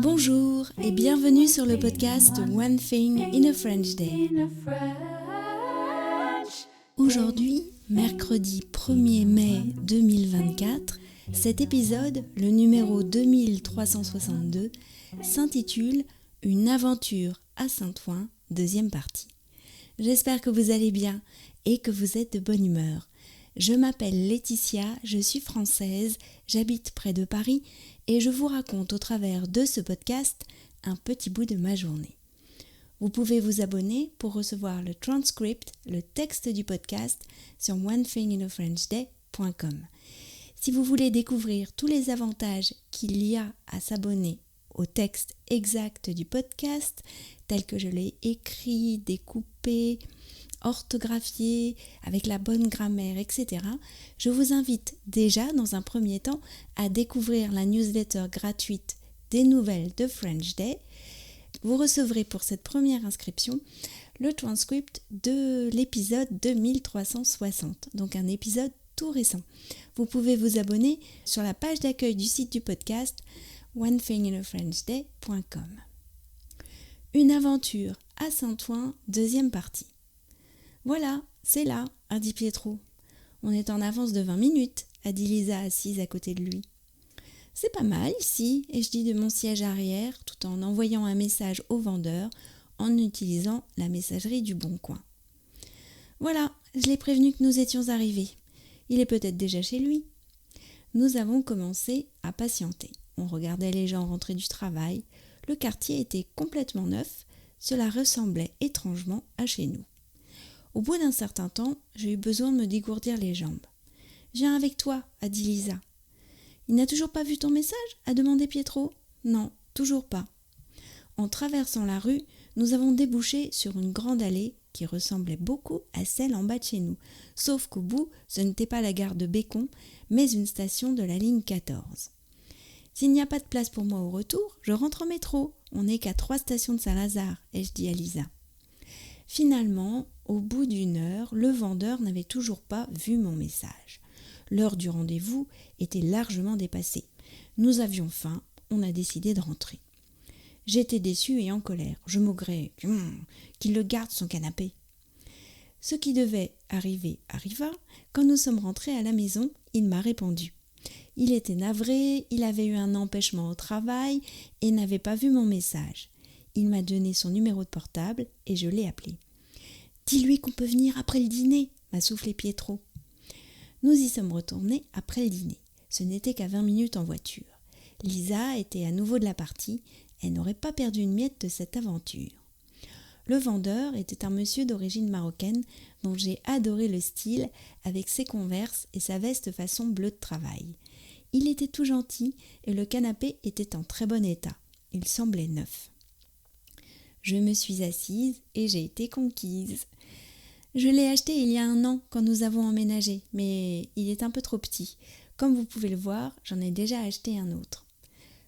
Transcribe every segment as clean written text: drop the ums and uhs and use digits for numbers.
Bonjour et bienvenue sur le podcast One Thing in a French Day. Aujourd'hui, mercredi 1er mai 2024, cet épisode, le numéro 2362, s'intitule « Une aventure à Saint-Ouen, deuxième partie ». J'espère que vous allez bien et que vous êtes de bonne humeur. Je m'appelle Laetitia, je suis française, j'habite près de Paris et je vous raconte au travers de ce podcast un petit bout de ma journée. Vous pouvez vous abonner pour recevoir le transcript, le texte du podcast sur onethinginafrenchday.com. Si vous voulez découvrir tous les avantages qu'il y a à s'abonner au texte exact du podcast, tel que je l'ai écrit, découpé, orthographié, avec la bonne grammaire, etc., je vous invite déjà, dans un premier temps, à découvrir la newsletter gratuite des nouvelles de French Day. Vous recevrez pour cette première inscription le transcript de l'épisode 2360, donc un épisode tout récent. Vous pouvez vous abonner sur la page d'accueil du site du podcast onethinginafrenchday.com. Une aventure à Saint-Ouen, deuxième partie. Voilà, c'est là, a dit Pietro. On est en avance de 20 minutes, a dit Lisa assise à côté de lui. C'est pas mal ici, ai-je dit de mon siège arrière, tout en envoyant un message au vendeur en utilisant la messagerie du Bon Coin. Voilà, je l'ai prévenu que nous étions arrivés. Il est peut-être déjà chez lui. Nous avons commencé à patienter. On regardait les gens rentrer du travail. Le quartier était complètement neuf. Cela ressemblait étrangement à chez nous. Au bout d'un certain temps, j'ai eu besoin de me dégourdir les jambes. « Viens avec toi » a dit Lisa. « Il n'a toujours pas vu ton message » a demandé Pietro. « Non, toujours pas. » En traversant la rue, nous avons débouché sur une grande allée qui ressemblait beaucoup à celle en bas de chez nous, sauf qu'au bout, ce n'était pas la gare de Bécon, mais une station de la ligne 14. « S'il n'y a pas de place pour moi au retour, je rentre en métro. On n'est qu'à 3 stations de Saint-Lazare, ai-je dit à Lisa. Finalement, au bout d'une heure, le vendeur n'avait toujours pas vu mon message. L'heure du rendez-vous était largement dépassée. Nous avions faim, on a décidé de rentrer. J'étais déçue et en colère. Je maugrais qu'il le garde son canapé. Ce qui devait arriver arriva. Quand nous sommes rentrés à la maison, il m'a répondu. Il était navré, il avait eu un empêchement au travail et n'avait pas vu mon message. Il m'a donné son numéro de portable et je l'ai appelé. « Dis-lui qu'on peut venir après le dîner » m'a soufflé Pietro. Nous y sommes retournés après le dîner. Ce n'était qu'à 20 minutes en voiture. Lisa était à nouveau de la partie. Elle n'aurait pas perdu une miette de cette aventure. Le vendeur était un monsieur d'origine marocaine dont j'ai adoré le style avec ses Converse et sa veste façon bleu de travail. Il était tout gentil et le canapé était en très bon état. Il semblait neuf. Je me suis assise et j'ai été conquise. Je l'ai acheté il y a 1 an quand nous avons emménagé, mais il est un peu trop petit. Comme vous pouvez le voir, j'en ai déjà acheté un autre.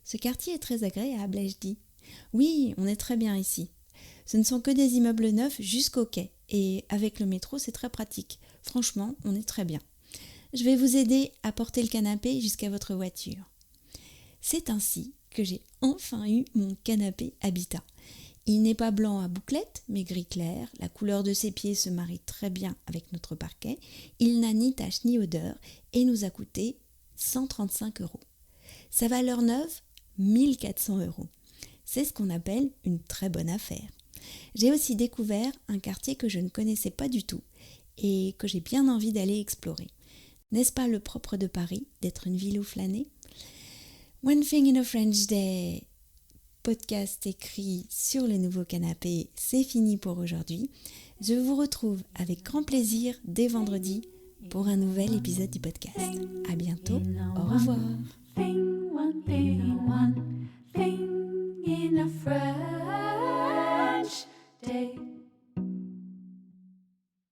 Ce quartier est très agréable, ai-je dit. Oui, on est très bien ici. Ce ne sont que des immeubles neufs jusqu'au quai, et avec le métro, c'est très pratique. Franchement, on est très bien. Je vais vous aider à porter le canapé jusqu'à votre voiture. C'est ainsi que j'ai enfin eu mon canapé Habitat. Il n'est pas blanc à bouclettes, mais gris clair. La couleur de ses pieds se marie très bien avec notre parquet. Il n'a ni tache ni odeur et nous a coûté 135 €. Sa valeur neuve, 1 400 €. C'est ce qu'on appelle une très bonne affaire. J'ai aussi découvert un quartier que je ne connaissais pas du tout et que j'ai bien envie d'aller explorer. N'est-ce pas le propre de Paris, d'être une ville où flâner ? One Thing in a French Day, podcast écrit sur le nouveau canapé, c'est fini pour aujourd'hui. Je vous retrouve avec grand plaisir dès vendredi pour un nouvel épisode du podcast. À bientôt, au revoir.